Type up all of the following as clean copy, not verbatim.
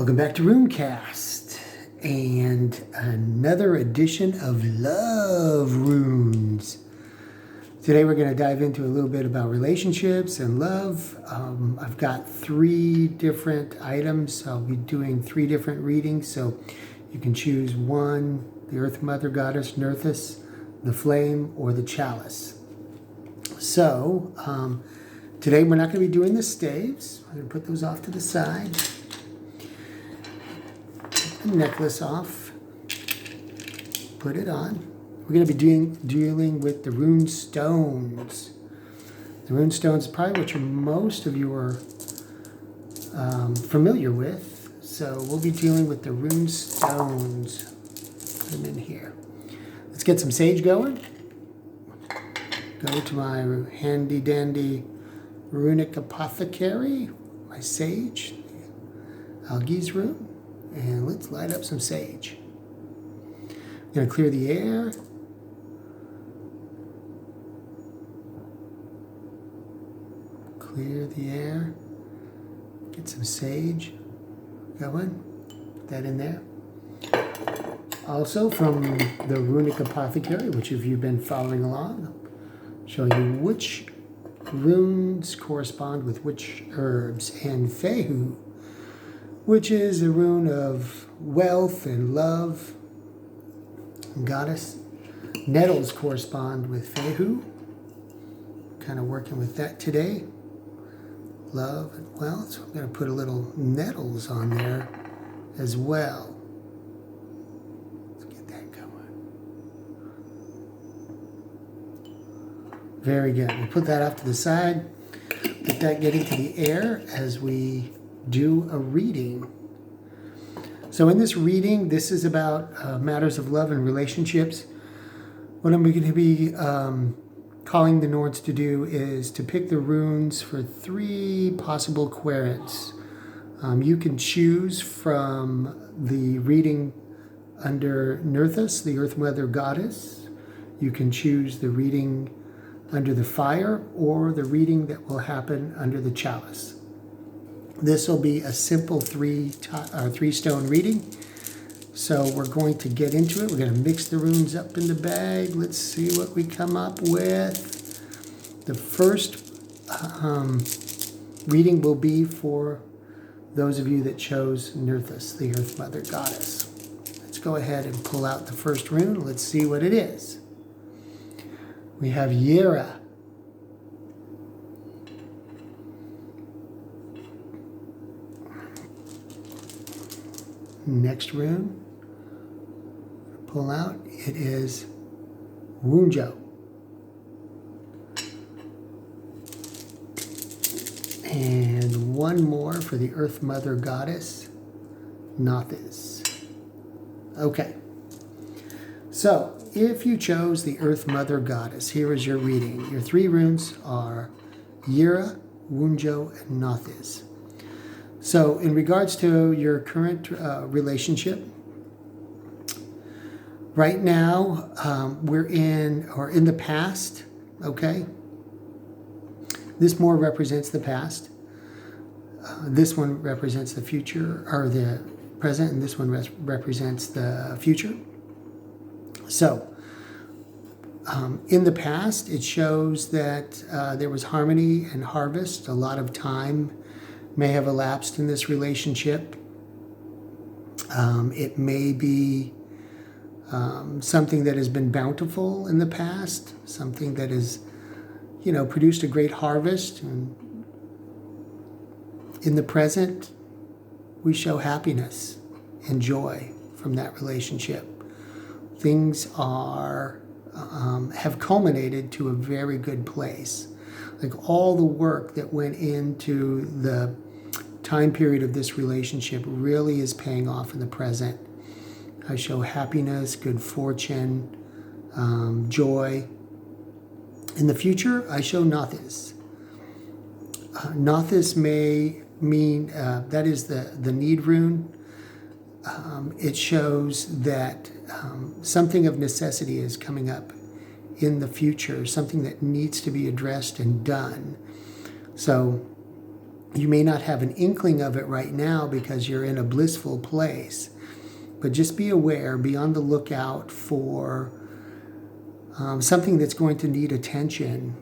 Welcome back to Runecast and another edition of Love Runes. Today we're going to dive into a little bit about relationships and love. I've got 3 different items. I'll be doing 3 different readings, so you can choose one: the Earth Mother Goddess, Nerthus, the Flame, or the Chalice. So today we're not going to be doing the staves. I'm going to put those off to the side. Necklace off, put it on. We're going to be dealing with the rune stones. The rune stones is probably what most of you are familiar with. So we'll be dealing with the rune stones. Put them in here. Let's get some sage going. Go to my handy dandy runic apothecary, my sage, Algi's rune. And let's light up some sage. I'm going to clear the air. Clear the air. Get some sage going. Put that in there. Also from the Runic Apothecary, which if you've been following along, I'll show you which runes correspond with which herbs. And Fehu, which is a rune of wealth and love and goddess. Nettles correspond with Fehu. Kind of working with that today. Love and wealth. So I'm going to put a little nettles on there as well. Let's get that going. Very good. We'll put that off to the side. Let that get into the air as we do a reading. So in this reading, this is about matters of love and relationships. What I'm going to be calling the Nords to do is to pick the runes for 3 possible querents. You can choose from the reading under Nerthus, the Earth Mother Goddess. You can choose the reading under the fire, or the reading that will happen under the chalice. This will be a simple 3-stone reading. So we're going to get into it. We're going to mix the runes up in the bag. Let's see what we come up with. The first reading will be for those of you that chose Nerthus, the Earth Mother Goddess. Let's go ahead and pull out the first rune. Let's see what it is. We have Yera. Next rune, pull out, it is Wunjo. And one more for the Earth Mother Goddess, Nerthus. Okay, so if you chose the Earth Mother Goddess, here is your reading. Your 3 runes are Yera, Wunjo, and Nerthus. So in regards to your current relationship, right now we're in the past, okay? This more represents the past. This one represents the future, or the present, and this one represents the future. So in the past, it shows that there was harmony and harvest. A lot of time may have elapsed in this relationship. It may be something that has been bountiful in the past, something that has, produced a great harvest. And in the present, we show happiness and joy from that relationship. Things have culminated to a very good place. Like all the work that went into the time period of this relationship really is paying off in the present. I show happiness, good fortune, joy. In the future, I show Nerthus. Nerthus may mean, that is the need rune. It shows that something of necessity is coming up in the future, something that needs to be addressed and done. So You may not have an inkling of it right now because you're in a blissful place, but just be aware, be on the lookout for something that's going to need attention.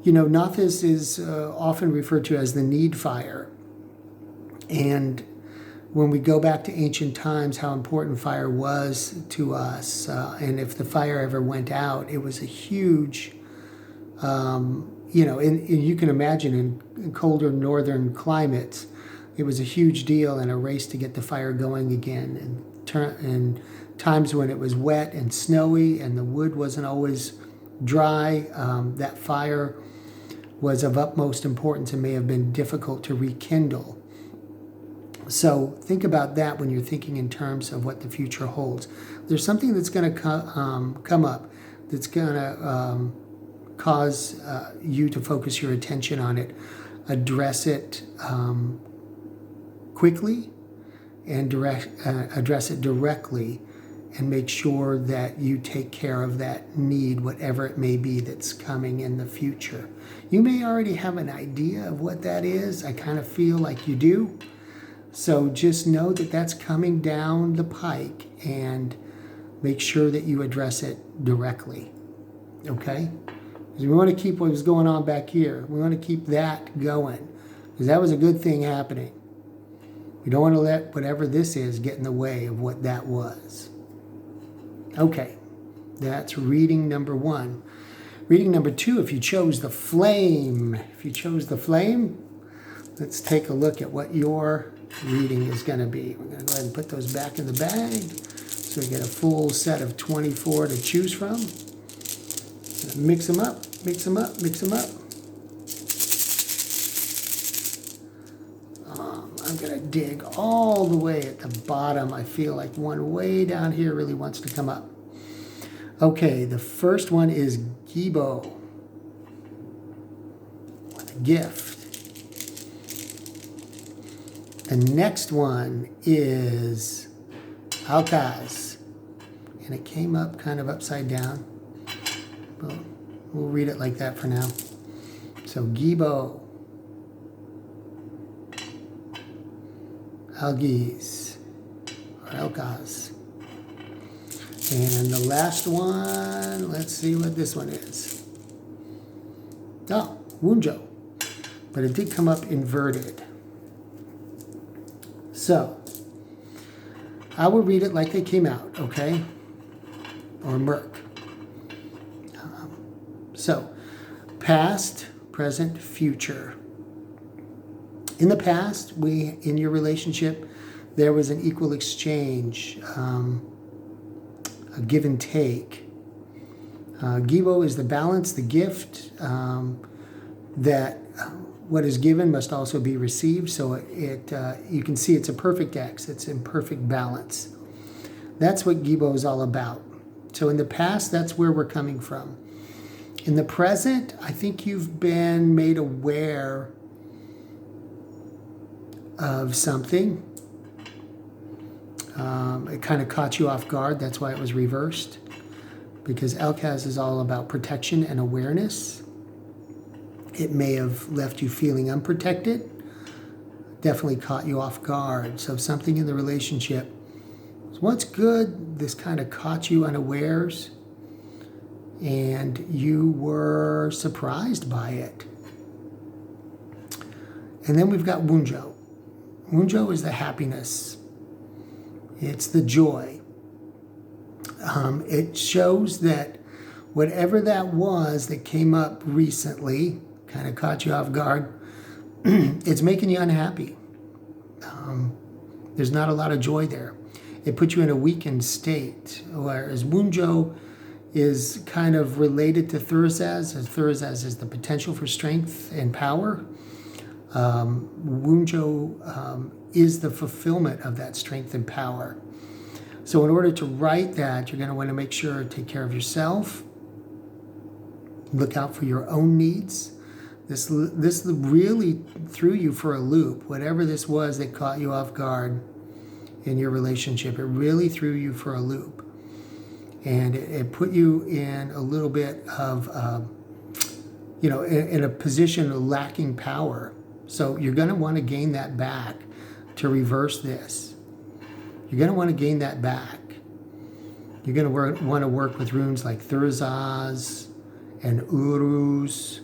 Nerthus is often referred to as the need fire. And when we go back to ancient times, how important fire was to us, and if the fire ever went out, it was a huge, and you can imagine in colder northern climates, it was a huge deal and a race to get the fire going again. And times when it was wet and snowy and the wood wasn't always dry, that fire was of utmost importance and may have been difficult to rekindle. So think about that when you're thinking in terms of what the future holds. There's something that's going to come up that's going to cause you to focus your attention on it. Address it quickly and address it directly, and make sure that you take care of that need, whatever it may be that's coming in the future. You may already have an idea of what that is. I kind of feel like you do. So just know that that's coming down the pike, and make sure that you address it directly. Okay? Because we want to keep what was going on back here. We want to keep that going, because that was a good thing happening. We don't want to let whatever this is get in the way of what that was. Okay, that's reading number 1. Reading number 2, if you chose the flame. Let's take a look at what your reading is going to be. We're going to go ahead and put those back in the bag so we get a full set of 24 to choose from. Mix them up. I'm going to dig all the way at the bottom. I feel like one way down here really wants to come up. Okay, the first one is Gibo, with a gift. The next one is Alkaz, and it came up kind of upside down. But we'll read it like that for now. So Gibo, Algiz, or Alkaz. And the last one, let's see what this one is. Oh, Wunjo. But it did come up inverted. So, I will read it like they came out, okay? Or Merc. So, past, present, future. In the past, in your relationship, there was an equal exchange, a give and take. Gibo is the balance, the gift, that what is given must also be received. So you can see it's a perfect X. It's in perfect balance. That's what Gibo is all about. So in the past, that's where we're coming from. In the present, I think you've been made aware of something. It kind of caught you off guard. That's why it was reversed. Because Alkaz is all about protection and awareness. It may have left you feeling unprotected. Definitely caught you off guard. So something in the relationship. What's good? This kind of caught you unawares. And you were surprised by it. And then we've got Wunjo. Wunjo is the happiness. It's the joy. It shows that whatever that was that came up recently, kind of caught you off guard, it's making you unhappy. There's not a lot of joy there. It puts you in a weakened state, whereas Wunjo is kind of related to Thurisaz, as Thurisaz is the potential for strength and power. Wunjo is the fulfillment of that strength and power. So in order to write that, you're going to want to make sure to take care of yourself. Look out for your own needs. This really threw you for a loop. Whatever this was that caught you off guard in your relationship, it really threw you for a loop. And it put you in a little bit of, in a position of lacking power. So you're going to want to gain that back to reverse this. You're going to want to gain that back. You're going to want to work with runes like Thurzaz and Uruz.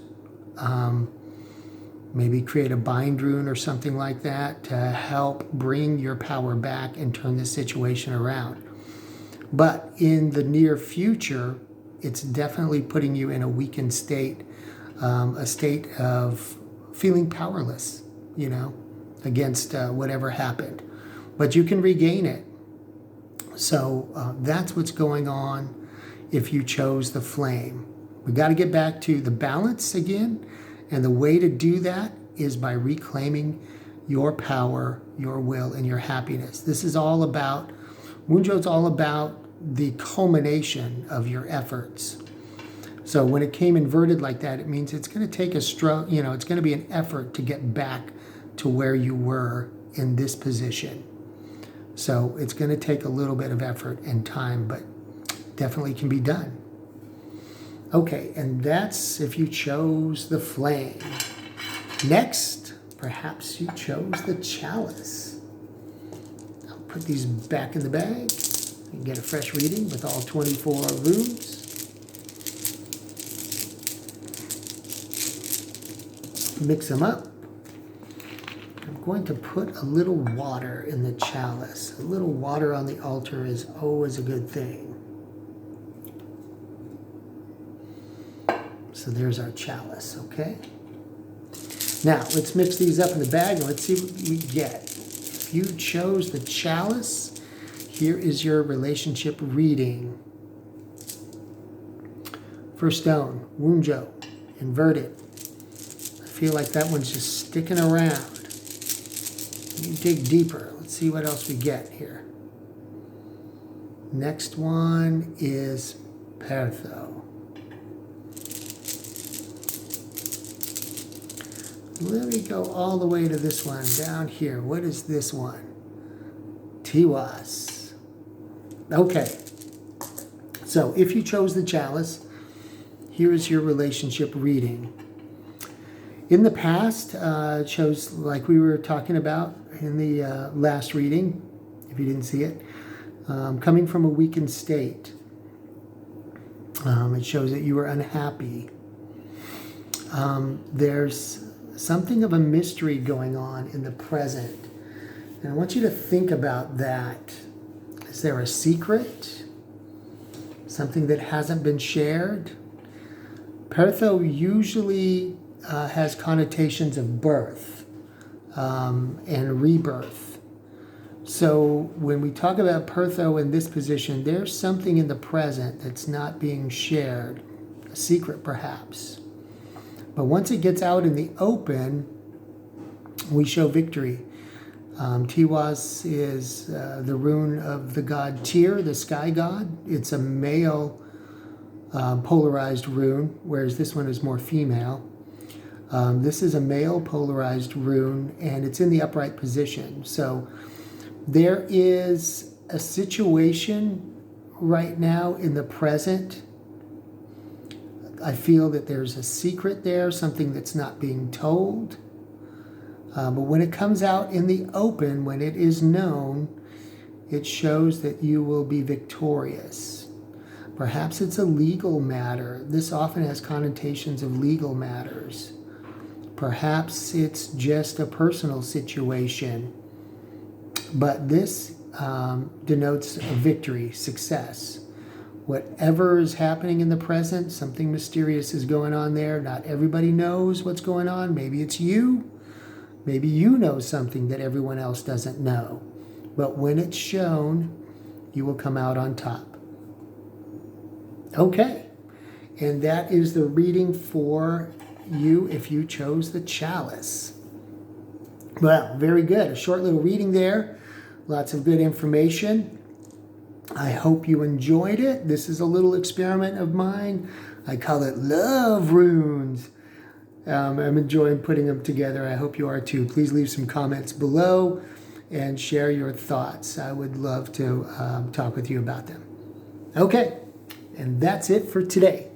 Maybe create a bind rune or something like that to help bring your power back and turn the situation around. But in the near future, it's definitely putting you in a weakened state, a state of feeling powerless, against whatever happened. But you can regain it. So that's what's going on if you chose the flame. We got to get back to the balance again. And the way to do that is by reclaiming your power, your will, and your happiness. This is all about, Wunjo's all about the culmination of your efforts. So when it came inverted like that, it means it's going to take a stroke, it's going to be an effort to get back to where you were in this position. So it's going to take a little bit of effort and time, but definitely can be done. Okay, and that's if you chose the flame. Next, perhaps you chose the chalice. I'll put these back in the bag and get a fresh reading with all 24 runes. Mix them up. I'm going to put a little water in the chalice. A little water on the altar is always a good thing. So there's our chalice, okay? Now, let's mix these up in the bag and let's see what we get. If you chose the chalice, here is your relationship reading. First stone, Wunjo, inverted. I feel like that one's just sticking around. You dig deeper. Let's see what else we get here. Next one is Pertho. Let me go all the way to this one down here. What is this one? Tiwas. Okay. So if you chose the chalice, here is your relationship reading. In the past, chose, like we were talking about in the last reading, if you didn't see it, coming from a weakened state. It shows that you were unhappy. There's something of a mystery going on in the present. And I want you to think about that. Is there a secret? Something that hasn't been shared? Pertho usually has connotations of birth and rebirth. So when we talk about Pertho in this position, there's something in the present that's not being shared. A secret, perhaps. But once it gets out in the open, we show victory. Tiwas is the rune of the god Tyr, the sky god. It's a male polarized rune, whereas this one is more female. This is a male polarized rune, and it's in the upright position. So there is a situation right now in the present. I feel that there's a secret there, something that's not being told. But when it comes out in the open, when it is known, it shows that you will be victorious. Perhaps it's a legal matter. This often has connotations of legal matters. Perhaps it's just a personal situation. But this denotes a victory, success. Whatever is happening in the present, something mysterious is going on there. Not everybody knows what's going on. Maybe it's you. Maybe you know something that everyone else doesn't know. But when it's shown, you will come out on top. Okay. And that is the reading for you if you chose the chalice. Well, very good. A short little reading there. Lots of good information. I hope you enjoyed it. This is a little experiment of mine. I call it Love Runes. I'm enjoying putting them together. I hope you are too. Please leave some comments below and share your thoughts. I would love to talk with you about them. Okay, and that's it for today.